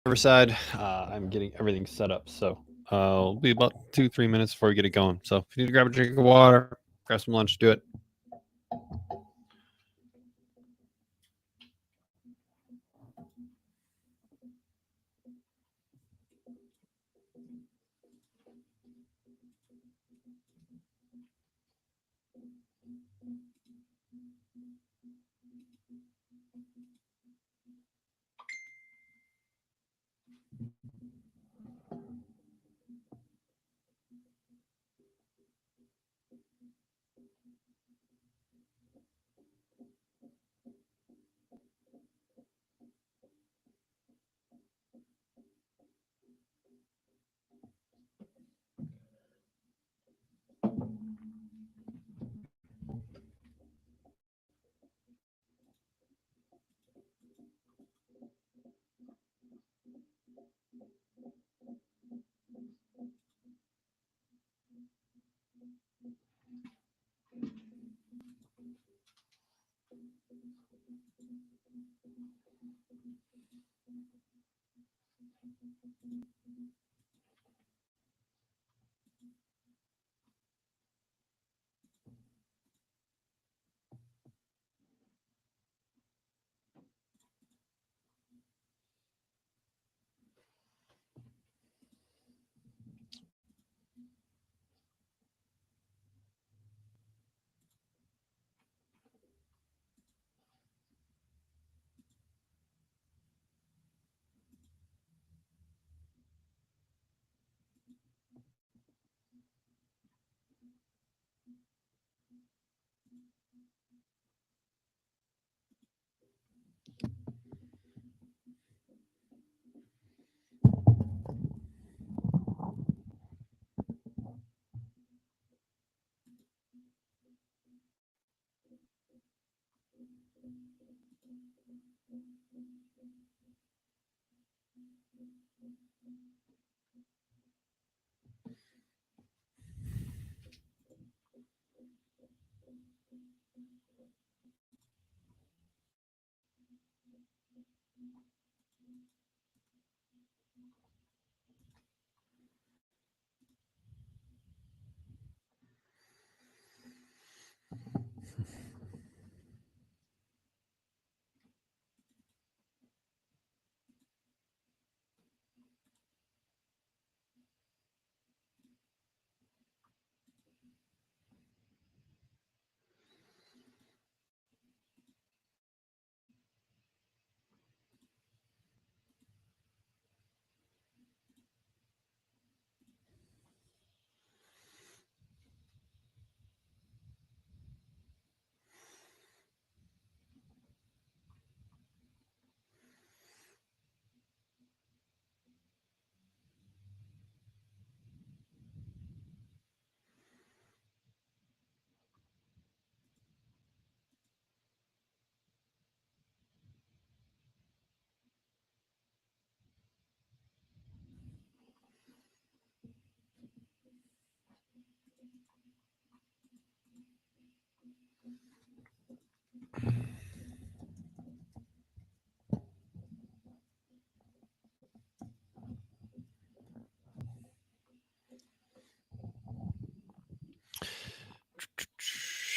Riverside. I'm getting everything set up, so it'll be about 2-3 minutes before we get it going. So if you need to grab a drink of water, grab some lunch, do it.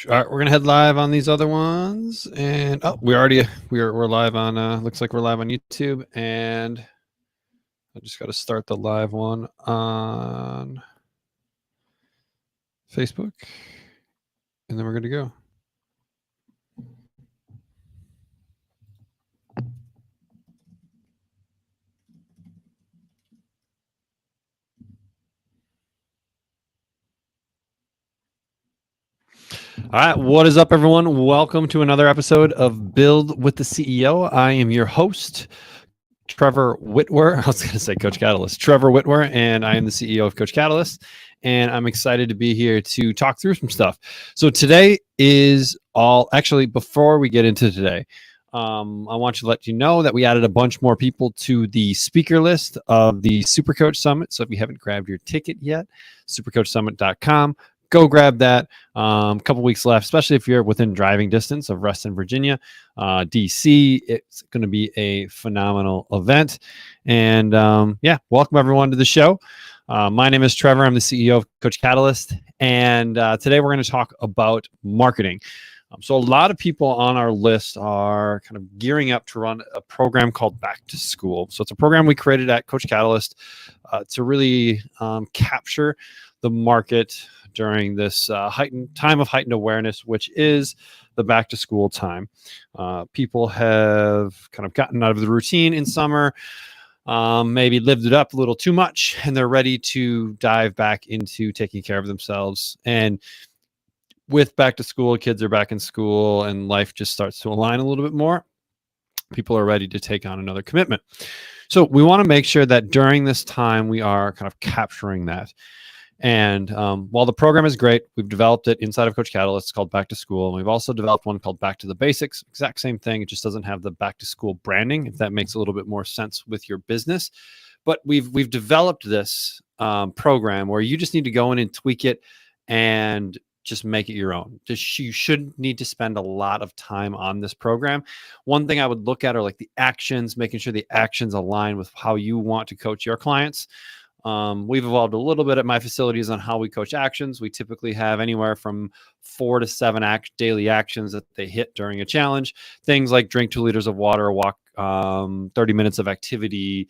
All right, we're gonna head live on these other ones, and we're live on. Looks like we're live on YouTube, and I just got to start the live one on Facebook, and then we're good to go. All right, what is up, everyone? Welcome to another episode of Build with the CEO. I am your host, Trevor Whitwer. I was going to say Coach Catalyst, Trevor Whitwer, and I am the CEO of Coach Catalyst. And I'm excited to be here to talk through some stuff. So today is before we get into today, I want to let you know that we added a bunch more people to the speaker list of the Supercoach Summit. So if you haven't grabbed your ticket yet, supercoachsummit.com. go grab that. Couple weeks left, especially if you're within driving distance of Reston, Virginia, DC. It's going to be a phenomenal event. And welcome everyone to the show. My name is Trevor. I'm the CEO of Coach Catalyst. And today we're going to talk about marketing. So a lot of people on our list are kind of gearing up to run a program called Back to School. So it's a program we created at Coach Catalyst to really capture the market during this time of heightened awareness, which is the back to school time. People have kind of gotten out of the routine in summer, maybe lived it up a little too much, and they're ready to dive back into taking care of themselves. And with back to school, kids are back in school and life just starts to align a little bit more. People are ready to take on another commitment. So we want to make sure that during this time, we are kind of capturing that. And while the program is great, we've developed it inside of Coach Catalyst. It's called Back to School. And we've also developed one called Back to the Basics. Exact same thing. It just doesn't have the back to school branding, if that makes a little bit more sense with your business. But we've developed this program where you just need to go in and tweak it and just make it your own. You shouldn't need to spend a lot of time on this program. One thing I would look at are like the actions, making sure the actions align with how you want to coach your clients. We've evolved a little bit at my facilities on how we coach actions. We typically have anywhere from 4 to 7 daily actions that they hit during a challenge. Things like drink 2 liters of water, walk 30 minutes of activity,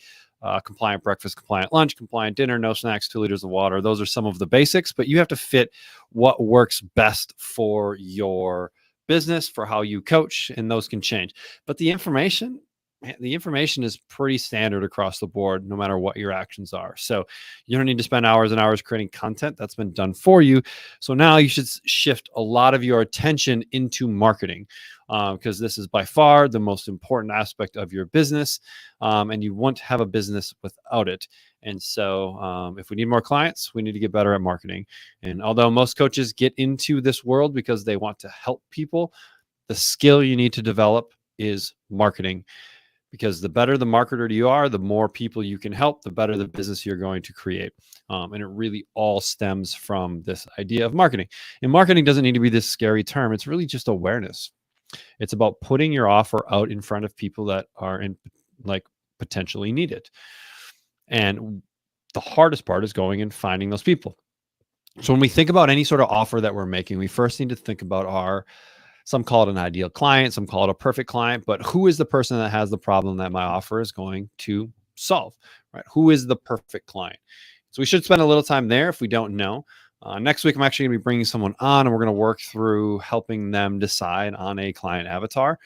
compliant breakfast, compliant lunch, compliant dinner, no snacks, 2 liters of water. Those are some of the basics, but you have to fit what works best for your business, for how you coach, and those can change. But the information is pretty standard across the board, no matter what your actions are. So you don't need to spend hours and hours creating content. That's been done for you. So now you should shift a lot of your attention into marketing, because this is by far the most important aspect of your business, and you won't have a business without it. And so if we need more clients, we need to get better at marketing. And although most coaches get into this world because they want to help people, the skill you need to develop is marketing. Because the better the marketer you are, the more people you can help, the better the business you're going to create. And it really all stems from this idea of marketing. And marketing doesn't need to be this scary term. It's really just awareness. It's about putting your offer out in front of people that are potentially need it. And the hardest part is going and finding those people. So when we think about any sort of offer that we're making, we first need to think about some call it an ideal client, some call it a perfect client, but who is the person that has the problem that my offer is going to solve, right? Who is the perfect client? So we should spend a little time there if we don't know. Next week, I'm actually going to be bringing someone on, and we're going to work through helping them decide on a client avatar,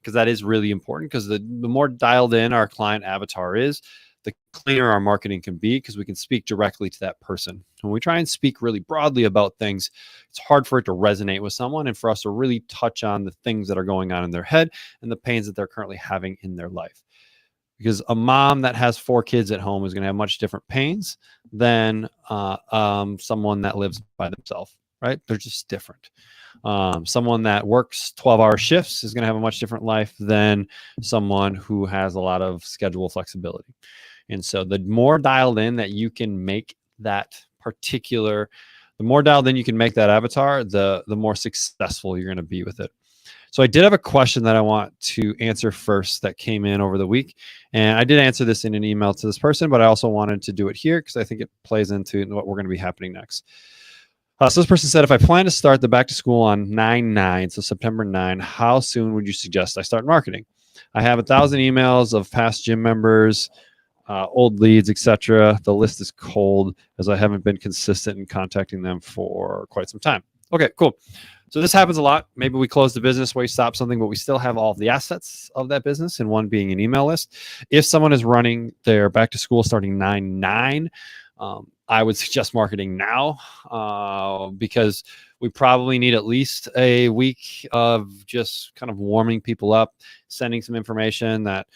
because that is really important, because the more dialed in our client avatar is, the cleaner our marketing can be, because we can speak directly to that person. When we try and speak really broadly about things, it's hard for it to resonate with someone and for us to really touch on the things that are going on in their head and the pains that they're currently having in their life. Because a mom that has 4 kids at home is going to have much different pains than someone that lives by themselves, right? They're just different. Someone that works 12-hour shifts is going to have a much different life than someone who has a lot of schedule flexibility. And so the more dialed in that you can make that the more dialed in you can make that avatar, the more successful you're going to be with it. So I did have a question that I want to answer first that came in over the week. And I did answer this in an email to this person, but I also wanted to do it here because I think it plays into what we're going to be happening next. So this person said, if I plan to start the back to school on 9/9, so September 9, how soon would you suggest I start marketing? I have 1,000 emails of past gym members, old leads, etc. The list is cold as I haven't been consistent in contacting them for quite some time. Okay, cool. So this happens a lot. Maybe we close the business where we stop something, but we still have all of the assets of that business, and one being an email list. If someone is running their back to school starting 9/9, I would suggest marketing now, because we probably need at least a week of just kind of warming people up, sending some information that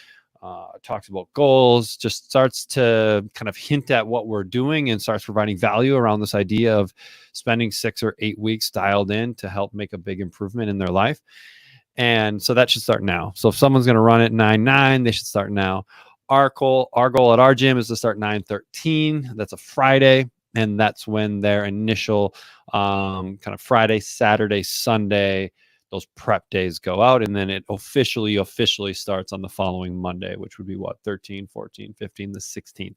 talks about goals, just starts to kind of hint at what we're doing and starts providing value around this idea of spending 6 or 8 weeks dialed in to help make a big improvement in their life. And so that should start now. So if someone's going to run it 9/9, they should start now. Our goal at our gym is to start 9/13. That's a Friday. And that's when their initial kind of Friday, Saturday, Sunday, those prep days go out. And then it officially starts on the following Monday, which would be what, 13, 14, 15, the 16th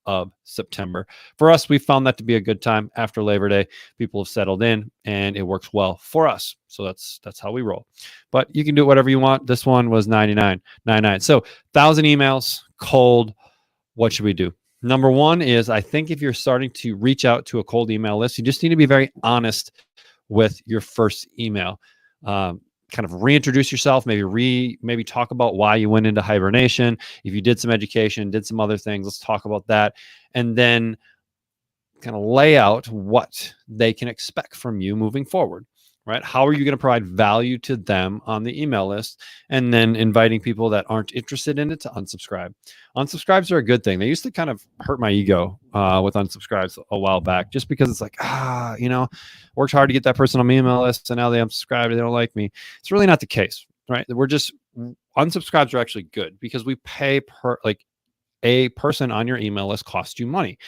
of September. For us, we found that to be a good time after Labor Day. People have settled in and it works well for us. So that's how we roll. But you can do whatever you want. This one was $99.99. So 1,000 emails, cold. What should we do? Number one is, I think if you're starting to reach out to a cold email list, you just need to be very honest with your first email. Kind of reintroduce yourself, maybe talk about why you went into hibernation. If you did some education, did some other things, let's talk about that. And then kind of lay out what they can expect from you moving forward, right? How are you going to provide value to them on the email list? And then inviting people that aren't interested in it to unsubscribe. Unsubscribes are a good thing. They used to kind of hurt my ego with unsubscribes a while back, just because it's like, worked hard to get that person on my email list, and now they unsubscribe, they don't like me. It's really not the case, right? Unsubscribes are actually good because we pay per, like, a person on your email list costs you money.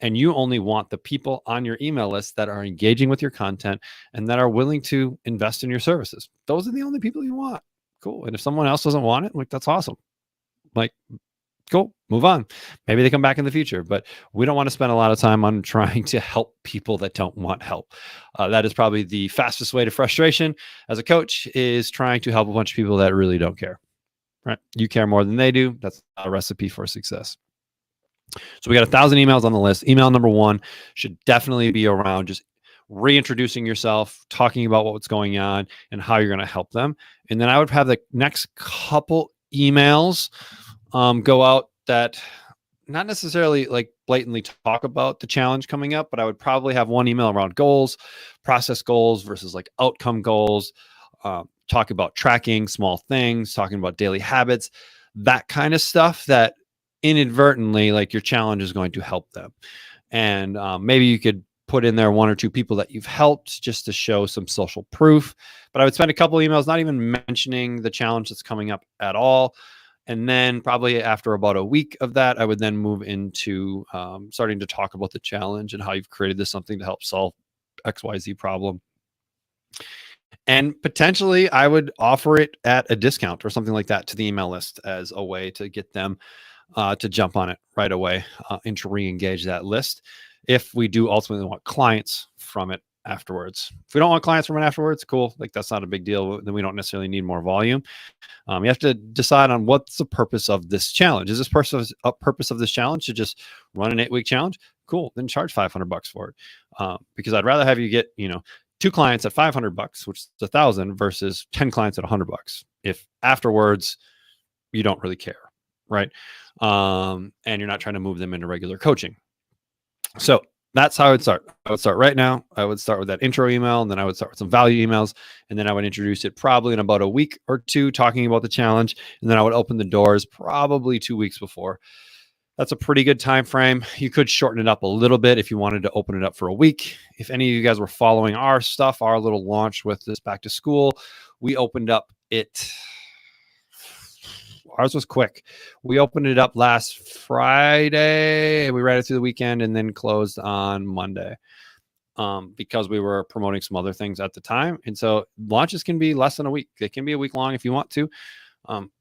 And you only want the people on your email list that are engaging with your content and that are willing to invest in your services. Those are the only people you want. Cool. And if someone else doesn't want it, like, that's awesome. Like, cool, move on. Maybe they come back in the future, but we don't want to spend a lot of time on trying to help people that don't want help. That is probably the fastest way to frustration as a coach, is trying to help a bunch of people that really don't care, right? You care more than they do. That's not a recipe for success. So we got 1,000 emails on the list. Email number one should definitely be around just reintroducing yourself, talking about what's going on and how you're going to help them. And then I would have the next couple emails go out that not necessarily like blatantly talk about the challenge coming up, but I would probably have one email around goals, process goals versus like outcome goals, talk about tracking small things, talking about daily habits, that kind of stuff that inadvertently, like, your challenge is going to help them. And maybe you could put in there one or two people that you've helped just to show some social proof. But I would spend a couple emails not even mentioning the challenge that's coming up at all. And then probably after about a week of that, I would then move into starting to talk about the challenge and how you've created this something to help solve XYZ problem. And potentially I would offer it at a discount or something like that to the email list as a way to get them to jump on it right away and to re-engage that list. If we do ultimately want clients from it afterwards. If we don't want clients from it afterwards, cool. Like, that's not a big deal. Then we don't necessarily need more volume. You have to decide on what's the purpose of this challenge. Is this purpose of this challenge to just run an 8-week challenge? Cool. Then charge $500 for it. Because I'd rather have you get, 2 clients at $500, which is 1,000, versus 10 clients at $100. If afterwards you don't really care, right? And you're not trying to move them into regular coaching. So that's how I would start. I would start right now. I would start with that intro email, and then I would start with some value emails, and then I would introduce it probably in about a week or two, talking about the challenge, and then I would open the doors probably 2 weeks before. That's a pretty good time frame. You could shorten it up a little bit if you wanted to open it up for a week. If any of you guys were following our stuff, our little launch with this back to school, we opened up it. Ours was quick. We opened it up last Friday, and we ran it through the weekend and then closed on Monday because we were promoting some other things at the time. And so launches can be less than a week. They can be a week long if you want to.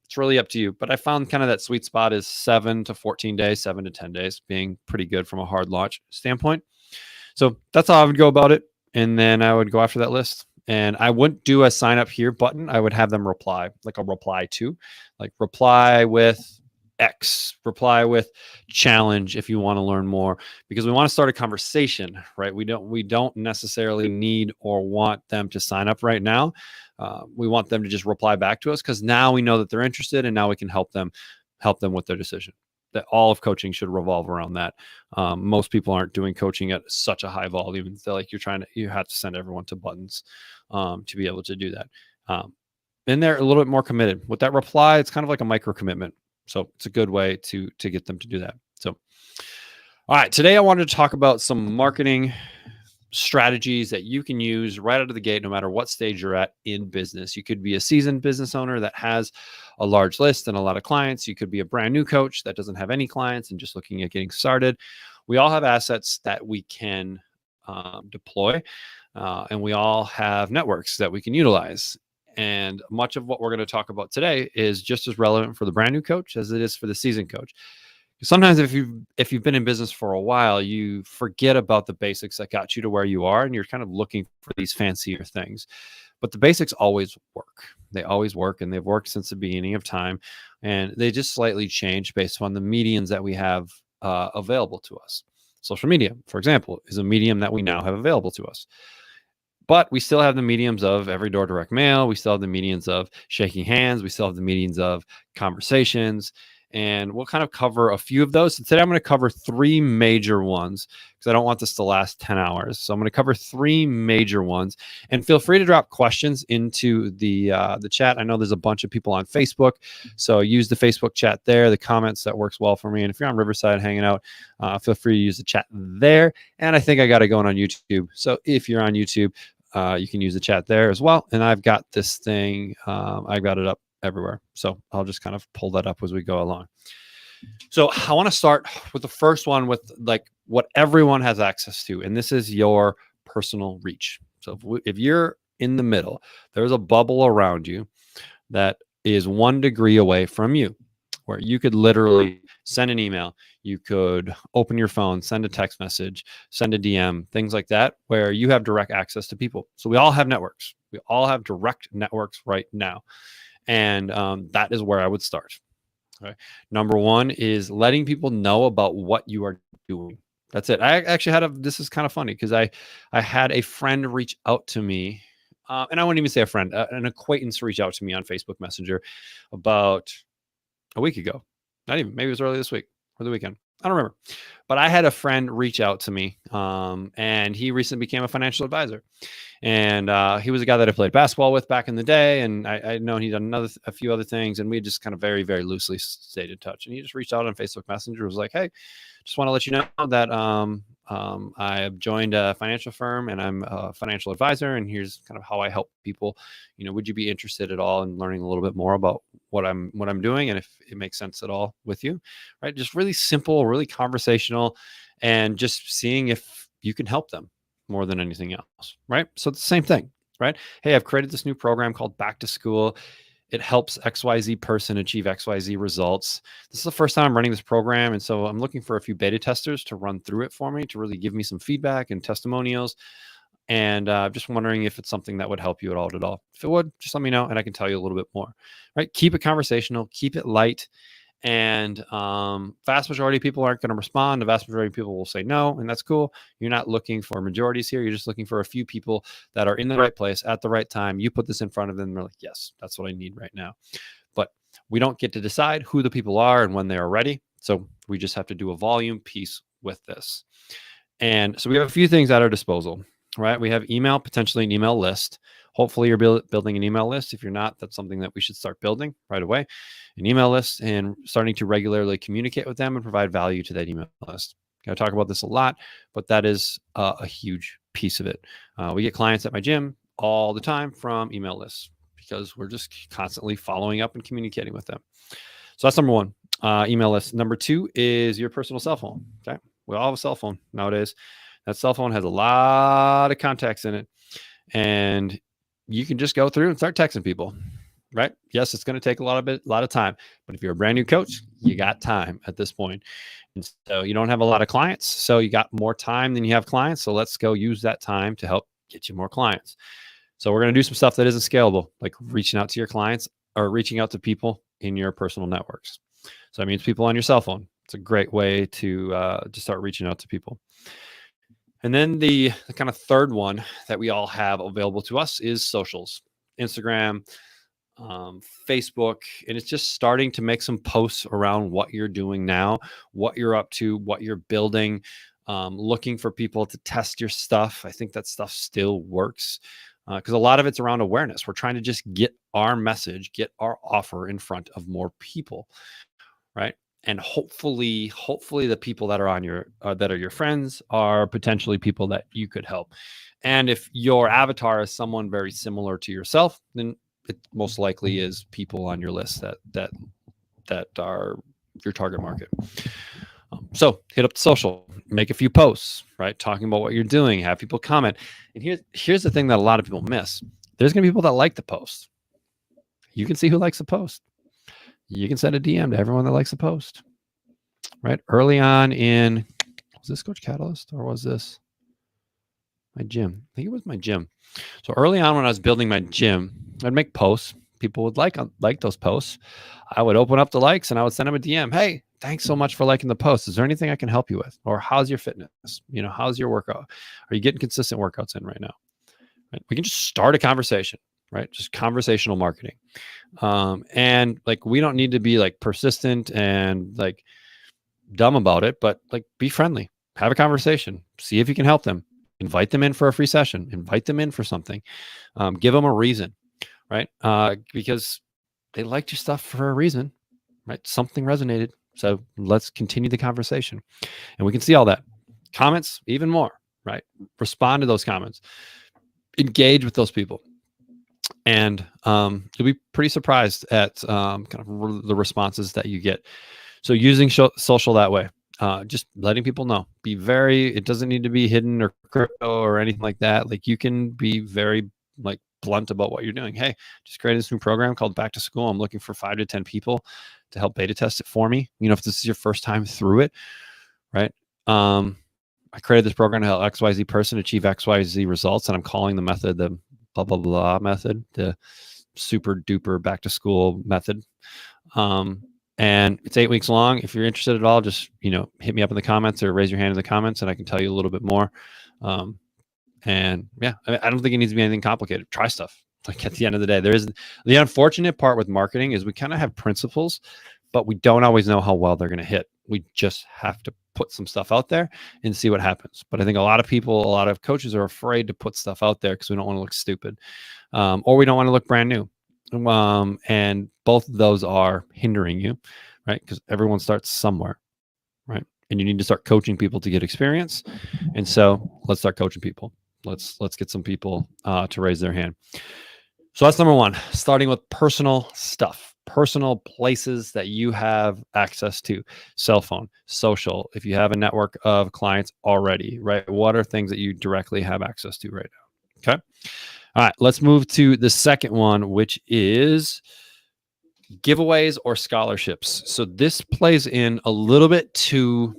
It's really up to you. But I found kind of that sweet spot is 7 to 14 days, 7 to 10 days being pretty good from a hard launch standpoint. So that's how I would go about it. And then I would go after that list. And I wouldn't do a sign up here button. I would have them reply, like a reply to, like reply with X, reply with challenge if you want to learn more, because we want to start a conversation, right? We don't necessarily need or want them to sign up right now. We want them to just reply back to us, because now we know that they're interested, and now we can help them with their decision. That all of coaching should revolve around that. Most people aren't doing coaching at such a high volume. So like you have to send everyone to buttons to be able to do that. And they're a little bit more committed with that reply. It's kind of like a micro commitment. So it's a good way to get them to do that. So, all right, today I wanted to talk about some marketing strategies that you can use right out of the gate, no matter what stage you're at in business. You could be a seasoned business owner that has a large list and a lot of clients. You could be a brand new coach that doesn't have any clients and just looking at getting started. We all have assets that we can deploy, and we all have networks that we can utilize. And much of what we're going to talk about today is just as relevant for the brand new coach as it is for the seasoned coach. Sometimes if you've been in business for a while, you forget about the basics that got you to where you are, and you're kind of looking for these fancier things. But the basics always work. They always work, and they've worked since the beginning of time. And they just slightly change based on the mediums that we have available to us. Social media, for example, is a medium that we now have available to us. But we still have the mediums of every door direct mail. We still have the mediums of shaking hands. We still have the mediums of conversations. And we'll kind of cover a few of those. So today I'm going to cover 3 major ones because I don't want this to last 10 hours. So I'm going to cover 3 major ones. And feel free to drop questions into the chat. I know there's a bunch of people on Facebook, so use the Facebook chat there. The comments, that works well for me. And if you're on Riverside hanging out, feel free to use the chat there. And I think I got it going on YouTube. So if you're on YouTube, you can use the chat there as well. And I've got this thing. I've got it up everywhere. So I'll just kind of pull that up as we go along. So I want to start with the first one with like what everyone has access to. And this is your personal reach. So if you're in the middle, there's a bubble around you that is 1 degree away from you, where you could literally send an email, you could open your phone, send a text message, send a DM, things like that, where you have direct access to people. So we all have networks. We all have direct networks right now. And that is where I would start. Okay. Number 1 is letting people know about what you are doing. That's it. I actually had this is kind of funny because I had a friend reach out to me, and I wouldn't even say a friend, an acquaintance reach out to me on Facebook Messenger about a week ago. Not even, maybe it was early this week or the weekend. I don't remember. But I had a friend reach out to me, and he recently became a financial advisor. And he was a guy that I played basketball with back in the day, and I'd known he'd done a few other things, and we just kind of very, very loosely stayed in touch. And he just reached out on Facebook Messenger, was like, "Hey, just want to let you know that I have joined a financial firm, and I'm a financial advisor, and here's kind of how I help people. Would you be interested at all in learning a little bit more about what I'm doing, and if it makes sense at all with you?" Right? Just really simple, really conversational, and just seeing if you can help them more than anything else, right? So it's the same thing, right? Hey, I've created this new program called Back to School. It helps XYZ person achieve XYZ results. This is the first time I'm running this program, and so I'm looking for a few beta testers to run through it for me, to really give me some feedback and testimonials. And just wondering if it's something that would help you at all. If it would, just let me know, and I can tell you a little bit more, right? Keep it conversational, keep it light. And vast majority of people aren't going to respond. The vast majority of people will say no, and that's cool. You're not looking for majorities here. You're just looking for a few people that are in the right place at the right time. You put this in front of them, and they're like, yes, that's what I need right now. But we don't get to decide who the people are and when they are ready. So we just have to do a volume piece with this. And so we have a few things at our disposal, right? We have email, potentially an email list. Hopefully you're building an email list. If you're not, that's something that we should start building right away. An email list and starting to regularly communicate with them and provide value to that email list. I talk about this a lot, but that is a huge piece of it. We get clients at my gym all the time from email lists because we're just constantly following up and communicating with them. So that's number 1, email list. Number 2 is your personal cell phone. Okay, we all have a cell phone nowadays. That cell phone has a lot of contacts in it, and you can just go through and start texting people, right? Yes, it's going to take a lot of time, but if you're a brand new coach, you got time at this point. And so you don't have a lot of clients, so you got more time than you have clients. So let's go use that time to help get you more clients. So we're going to do some stuff that isn't scalable, like reaching out to your clients or reaching out to people in your personal networks. So that means people on your cell phone. It's a great way to start reaching out to people. And then the kind of third one that we all have available to us is socials, Instagram, Facebook, and it's just starting to make some posts around what you're doing now, what you're up to, what you're building, looking for people to test your stuff. I think that stuff still works because a lot of it's around awareness. We're trying to just get our message, get our offer in front of more people, right? and hopefully the people that are on your that are your friends are potentially people that you could help. And if your avatar is someone very similar to yourself, then it most likely is people on your list that are your target market. So hit up the social, make a few posts, right? Talking about what you're doing, have people comment. And here's the thing that a lot of people miss. There's going to be people that like the post. You can see who likes the post. You can send a DM to everyone that likes the post, right? Early on was this Coach Catalyst or was this my gym? I think it was my gym. So early on when I was building my gym, I'd make posts. People would like those posts. I would open up the likes and I would send them a DM. Hey, thanks so much for liking the post. Is there anything I can help you with? Or how's your fitness? How's your workout? Are you getting consistent workouts in right now? Right? We can just start a conversation, right? Just conversational marketing. And like, we don't need to be like persistent and like dumb about it, but like be friendly, have a conversation, see if you can help them, invite them in for a free session, invite them in for something, give them a reason, right? Because they liked your stuff for a reason, right? Something resonated. So let's continue the conversation, and we can see all that. Comments, even more, right? Respond to those comments, engage with those people. And you'll be pretty surprised at kind of the responses that you get. So using social that way, just letting people know. It doesn't need to be hidden or crypto or anything like that. Like, you can be very like blunt about what you're doing. Hey, just created this new program called Back to School. I'm looking for 5 to 10 people to help beta test it for me. If this is your first time through it, right? I created this program to help XYZ person achieve XYZ results, and I'm calling the method the blah, blah, blah method, the super duper back to school method. And it's 8 weeks long. If you're interested at all, just, hit me up in the comments or raise your hand in the comments and I can tell you a little bit more. And yeah, I don't think it needs to be anything complicated. Try stuff. Like, at the end of the day, there is the unfortunate part with marketing is we kind of have principles, but we don't always know how well they're going to hit. We just have to put some stuff out there and see what happens. But I think a lot of coaches are afraid to put stuff out there because we don't want to look stupid, or we don't want to look brand new. And both of those are hindering you, right? Because everyone starts somewhere, right? And you need to start coaching people to get experience. And so let's start coaching people. Let's get some people to raise their hand. So that's number one, starting with personal stuff, personal places that you have access to, cell phone, social, if you have a network of clients already, right? What are things that you directly have access to right now? Okay. All right, let's move to the second one, which is giveaways or scholarships. So this plays in a little bit into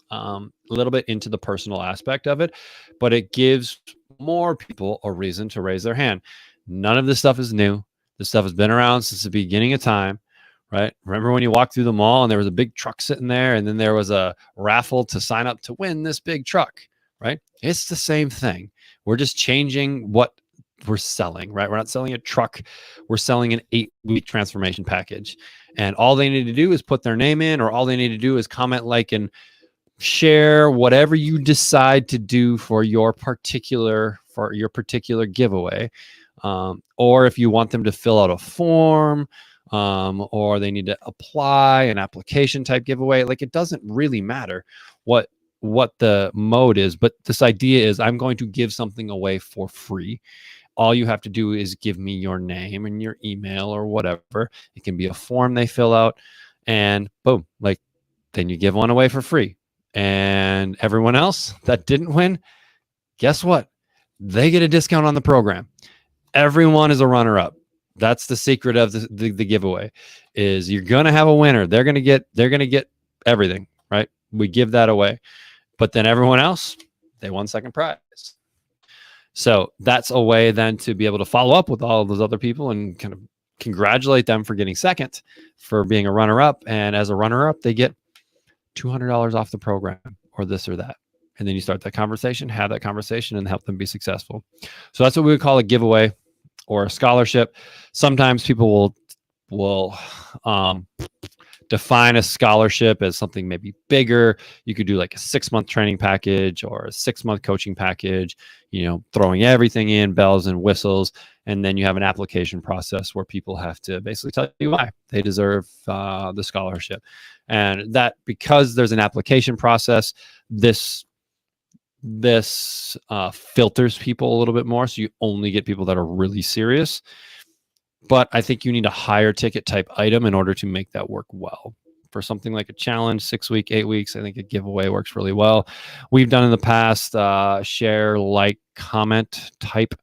the personal aspect of it, but it gives more people a reason to raise their hand. None of this stuff is new. This stuff has been around since the beginning of time, right? Remember when you walked through the mall and there was a big truck sitting there and then there was a raffle to sign up to win this big truck, right? It's the same thing. We're just changing what we're selling, right? We're not selling a truck. We're selling an 8-week transformation package. And all they need to do is put their name in, or all they need to do is comment, like, and share whatever you decide to do for your particular giveaway. Or if you want them to fill out a form, or they need to apply an application type giveaway, like, it doesn't really matter what the mode is, but this idea is I'm going to give something away for free. All you have to do is give me your name and your email or whatever. It can be a form they fill out, and boom, like, then you give one away for free. And everyone else that didn't win, guess what? They get a discount on the program. Everyone is a runner-up. That's the secret of the giveaway, is you're going to have a winner. They're going to get everything, right? We give that away. But then everyone else, they won second prize. So that's a way then to be able to follow up with all of those other people and kind of congratulate them for getting second, for being a runner-up. And as a runner-up, they get $200 off the program, or this or that. And then you start that conversation, have that conversation, and help them be successful. So that's what we would call a giveaway or a scholarship. Sometimes people will define a scholarship as something maybe bigger. You could do like a 6-month training package or a 6-month coaching package, throwing everything in, bells and whistles. And then you have an application process where people have to basically tell you why they deserve the scholarship. And that, because there's an application process, this filters people a little bit more. So you only get people that are really serious. But I think you need a higher ticket type item in order to make that work well. For something like a challenge, 6 week, 8 weeks, I think a giveaway works really well. We've done in the past share, like, comment type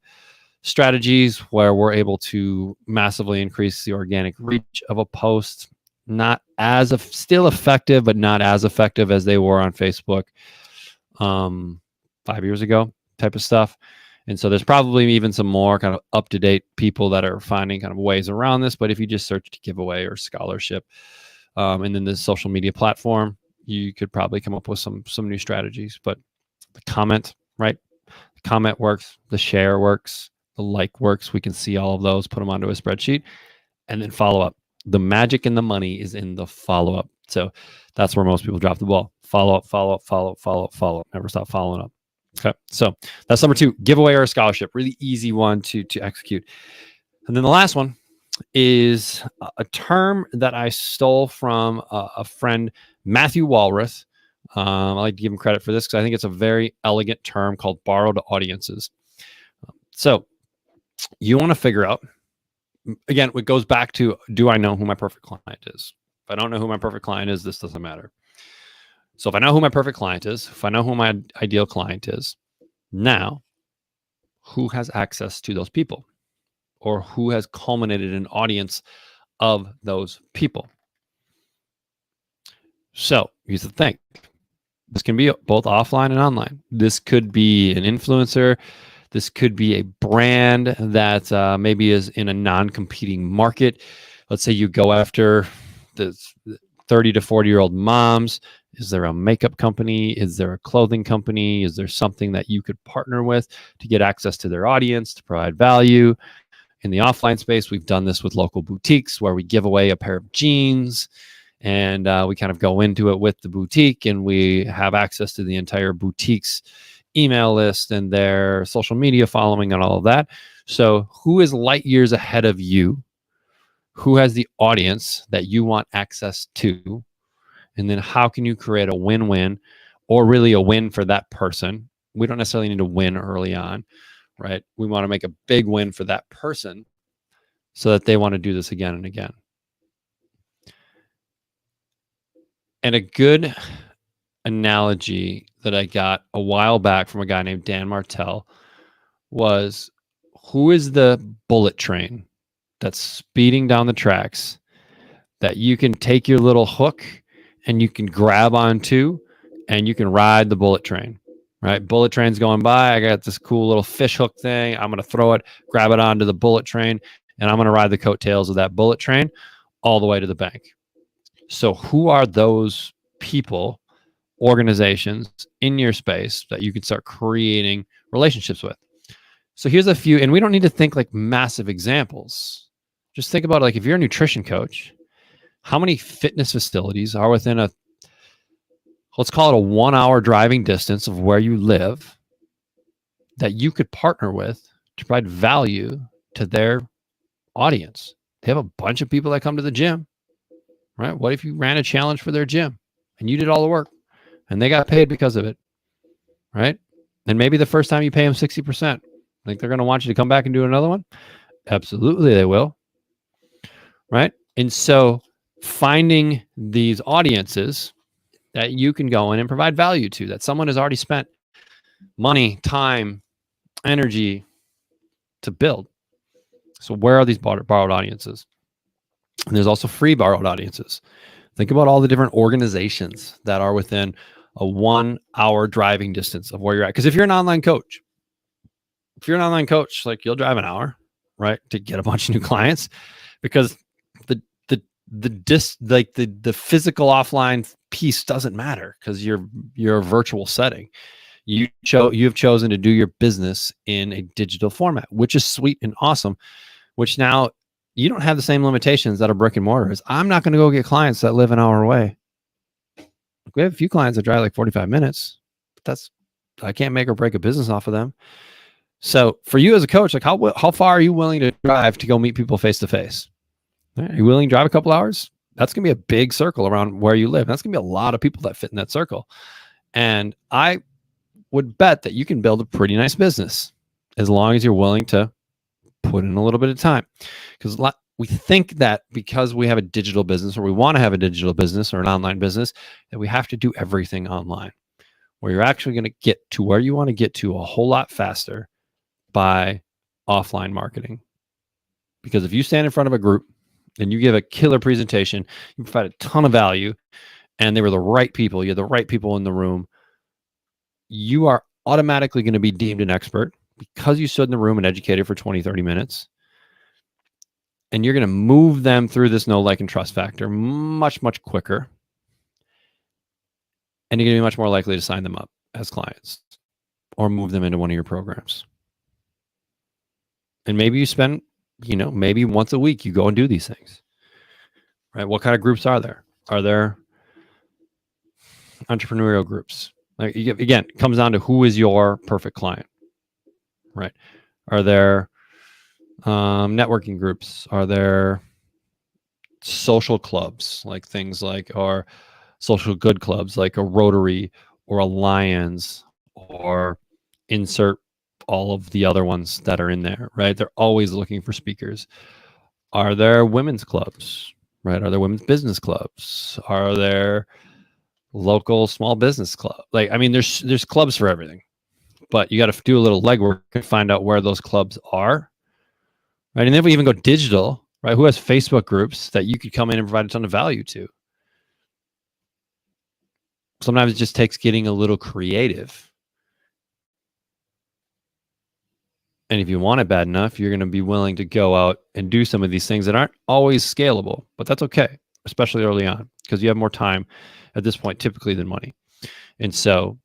strategies where we're able to massively increase the organic reach of a post. Not as still effective, but not as effective as they were on Facebook 5 years ago type of stuff. And so there's probably even some more kind of up-to-date people that are finding kind of ways around this. But if you just search giveaway or scholarship, and then the social media platform, you could probably come up with some new strategies. But the comment, right? The comment works. The share works. The like works. We can see all of those, put them onto a spreadsheet, and then follow up. The magic and the money is in the follow-up. So that's where most people drop the ball. Follow up, follow up, follow up, follow up, follow up. Never stop following up. Okay, so that's number 2, giveaway or a scholarship. Really easy one to execute. And then the last one is a term that I stole from a friend, Matthew Walrath. I like to give him credit for this because I think it's a very elegant term called borrowed audiences. So you want to figure out, again, it goes back to, do I know who my perfect client is? If I don't know who my perfect client is, this doesn't matter. So if I know who my perfect client is, if I know who my ideal client is, now who has access to those people, or who has culminated an audience of those people? So here's the thing. This can be both offline and online. This could be an influencer. This could be a brand that maybe is in a non-competing market. Let's say you go after the 30 to 40-year-old moms. Is there a makeup company? Is there a clothing company? Is there something that you could partner with to get access to their audience, to provide value? In the offline space, we've done this with local boutiques where we give away a pair of jeans, and we kind of go into it with the boutique, and we have access to the entire boutique's email list and their social media following and all of that. So who is light years ahead of you? Who has the audience that you want access to? And then how can you create a win-win, or really a win for that person? We don't necessarily need to win early on, right? We want to make a big win for that person so that they want to do this again and again. And a good analogy that I got a while back from a guy named Dan Martell was, who is the bullet train that's speeding down the tracks that you can take your little hook and you can grab onto and you can ride the bullet train, right? Bullet train's going by. I got this cool little fish hook thing. I'm going to throw it, grab it onto the bullet train, and I'm going to ride the coattails of that bullet train all the way to the bank. So who are those people, organizations in your space that you can start creating relationships with? So here's a few, and we don't need to think like massive examples. Just think about, like, if you're a nutrition coach, how many fitness facilities are within a, let's call it a 1-hour driving distance of where you live, that you could partner with to provide value to their audience? They have a bunch of people that come to the gym, right? What if you ran a challenge for their gym and you did all the work and they got paid because of it, right? And maybe the first time you pay them 60%. Think they're going to want you to come back and do another one? Absolutely, they will, right? And so finding these audiences that you can go in and provide value to, that someone has already spent money, time, energy to build. So where are these borrowed audiences? And there's also free borrowed audiences. Think about all the different organizations that are within a 1-hour driving distance of where you're at. Because if you're an online coach, like, you'll drive an hour, right, to get a bunch of new clients, because the physical offline piece doesn't matter, because you're a virtual setting. You have chosen to do your business in a digital format, which is sweet and awesome, which now you don't have the same limitations that a brick and mortar is. I'm not going to go get clients that live an hour away. We have a few clients that drive like 45 minutes, but I can't make or break a business off of them. So for you as a coach, like how far are you willing to drive to go meet people face to face? Are you willing to drive a couple hours? That's going to be a big circle around where you live. That's going to be a lot of people that fit in that circle. And I would bet that you can build a pretty nice business as long as you're willing to put in a little bit of time. Because we think that because we have a digital business, or we want to have a digital business or an online business, that we have to do everything online, where you're actually going to get to where you want to get to a whole lot faster by offline marketing. Because if you stand in front of a group and you give a killer presentation, you provide a ton of value, and they were the right people, you had the right people in the room, you are automatically going to be deemed an expert because you stood in the room and educated for 20, 30 minutes. And you're going to move them through this know, like, and trust factor much, much quicker. And you're going to be much more likely to sign them up as clients or move them into one of your programs. And maybe you spend, maybe once a week you go and do these things, right? What kind of groups are there? Are there entrepreneurial groups? Like, again, it comes down to who is your perfect client, right? Are there networking groups? Are there social clubs, like things like, or social good clubs like a Rotary or a Lions, or insert all of the other ones that are in there, right? They're always looking for speakers. Are there women's clubs, right? Are there women's business clubs? Are there local small business club? Like, I mean, there's clubs for everything, but you got to do a little legwork and find out where those clubs are, right? And then we even go digital, right? Who has Facebook groups that you could come in and provide a ton of value to? Sometimes it just takes getting a little creative. And if you want it bad enough, you're going to be willing to go out and do some of these things that aren't always scalable, but that's okay, especially early on, because you have more time at this point typically than money. And so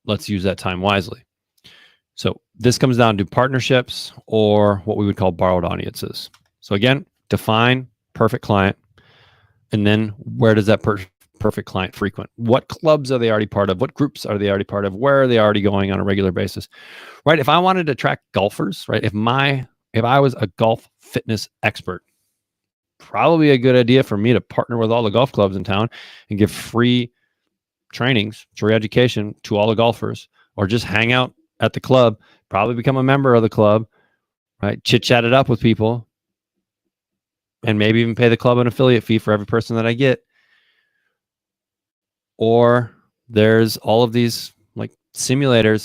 let's use that time wisely. So this comes down to partnerships, or what we would call borrowed audiences. So again, define perfect client. And then where does that perfect client frequent? What clubs are they already part of? What groups are they already part of? Where are they already going on a regular basis? Right? If I wanted to attract golfers, right? If I was a golf fitness expert, probably a good idea for me to partner with all the golf clubs in town and give free trainings, free education to all the golfers, or just hang out at the club, probably become a member of the club, right? Chit chat it up with people, and maybe even pay the club an affiliate fee for every person that I get. Or there's all of these like simulator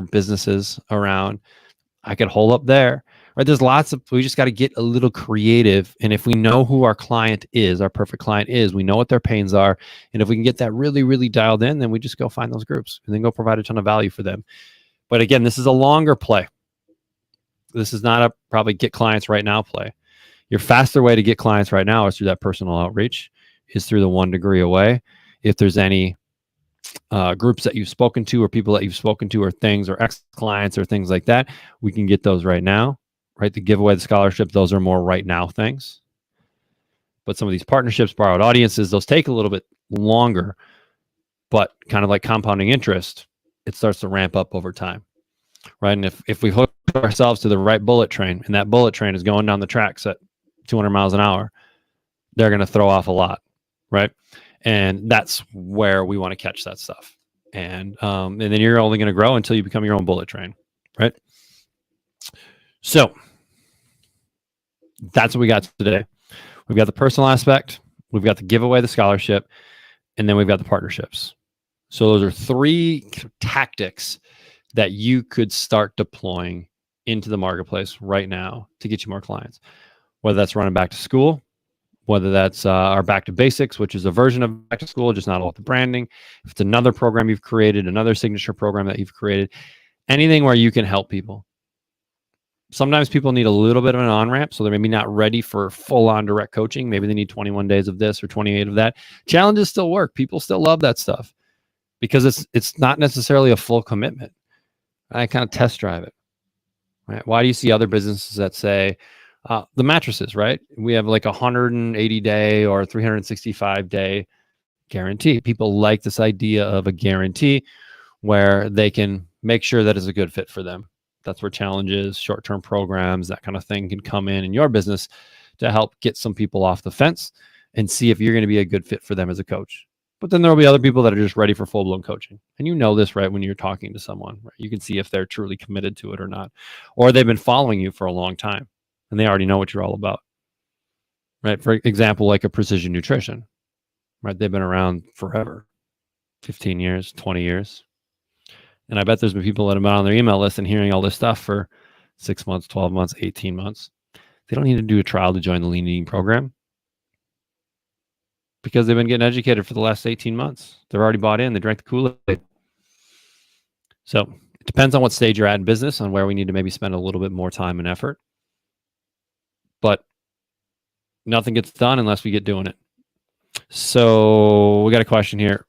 businesses around. I could hole up there, right? There's lots of, we just got to get a little creative. And if we know who our client is, our perfect client is, we know what their pains are. And if we can get that really, really dialed in, then we just go find those groups and then go provide a ton of value for them. But again, this is a longer play. This is not a probably get clients right now play. Your faster way to get clients right now is through that personal outreach, is through the 1 degree away. If there's any groups that you've spoken to, or people that you've spoken to, or things, or ex-clients, or things like that, we can get those right now, right? The giveaway, the scholarship, those are more right now things. But some of these partnerships, borrowed audiences, those take a little bit longer, but kind of like compounding interest, it starts to ramp up over time, right? And if we hook ourselves to the right bullet train, and that bullet train is going down the tracks at 200 miles an hour, they're going to throw off a lot, right? And that's where we want to catch that stuff. And then you're only going to grow until you become your own bullet train, right? So that's what we got today. We've got the personal aspect, we've got the giveaway, the scholarship, and then we've got the partnerships. So those are 3 tactics that you could start deploying into the marketplace right now to get you more clients, whether that's running back to school, whether that's our Back to Basics, which is a version of Back to School, just not all the branding. If it's another program you've created, another signature program that you've created, anything where you can help people. Sometimes people need a little bit of an on-ramp, so they're maybe not ready for full-on direct coaching. Maybe they need 21 days of this or 28 of that. Challenges still work. People still love that stuff because it's not necessarily a full commitment. I kind of test drive it. Right? Why do you see other businesses that say, The mattresses, right? We have like 180 day or 365 day guarantee. People like this idea of a guarantee where they can make sure that it's a good fit for them. That's where challenges, short-term programs, that kind of thing can come in your business to help get some people off the fence and see if you're going to be a good fit for them as a coach. But then there'll be other people that are just ready for full-blown coaching. And you know this, right, when you're talking to someone, right? You can see if they're truly committed to it or not. Or they've been following you for a long time and they already know what you're all about. Right? For example, like a Precision Nutrition, right? They've been around forever, 15 years, 20 years. And I bet there's been people that have been on their email list and hearing all this stuff for 6 months, 12 months, 18 months. They don't need to do a trial to join the Lean Eating program because they've been getting educated for the last 18 months. They're already bought in. They drank the Kool-Aid. So it depends on what stage you're at in business, on where we need to maybe spend a little bit more time and effort. But nothing gets done unless we get doing it. So we got a question here.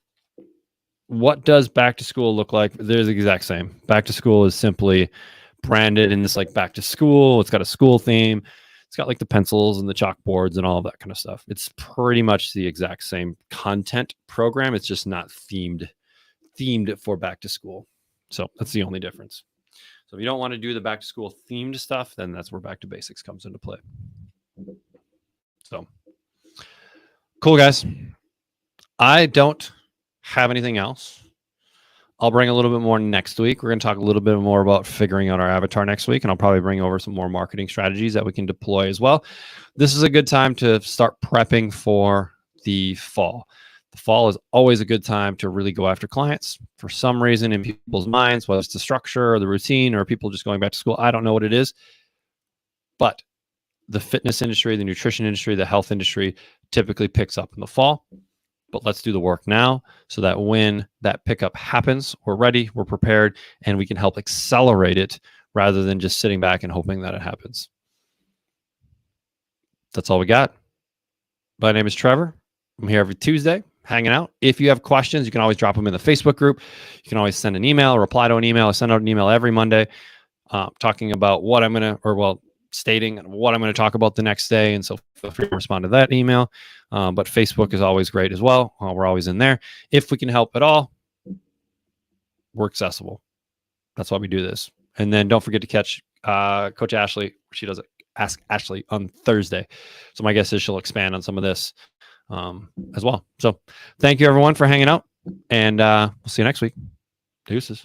What does back to school look like? There's the exact same. Back to school is simply branded in this like back to school. It's got a school theme. It's got like the pencils and the chalkboards and all of that kind of stuff. It's pretty much the exact same content program. It's just not themed for back to school. So that's the only difference. So if you don't want to do the back to school themed stuff, then that's where Back to Basics comes into play. So cool, guys. I don't have anything else. I'll bring a little bit more next week. We're going to talk a little bit more about figuring out our avatar next week, and I'll probably bring over some more marketing strategies that we can deploy as well. This is a good time to start prepping for the fall. The fall is always a good time to really go after clients. For some reason in people's minds, whether it's the structure or the routine or people just going back to school, I don't know what it is, but the fitness industry, the nutrition industry, the health industry typically picks up in the fall. But let's do the work now so that when that pickup happens, we're ready, we're prepared, and we can help accelerate it rather than just sitting back and hoping that it happens. That's all we got. My name is Trevor. I'm here every Tuesday hanging out. If you have questions, you can always drop them in the Facebook group. You can always send an email, reply to an email. I send out an email every Monday talking about what I'm going to, stating what I'm going to talk about the next day. And so feel free to respond to that email. But Facebook is always great as well. We're always in there. If we can help at all, we're accessible. That's why we do this. And then don't forget to catch Coach Ashley. She does Ask Ashley on Thursday. So my guess is she'll expand on some of this as well. So thank you everyone for hanging out, and we'll see you next week. Deuces.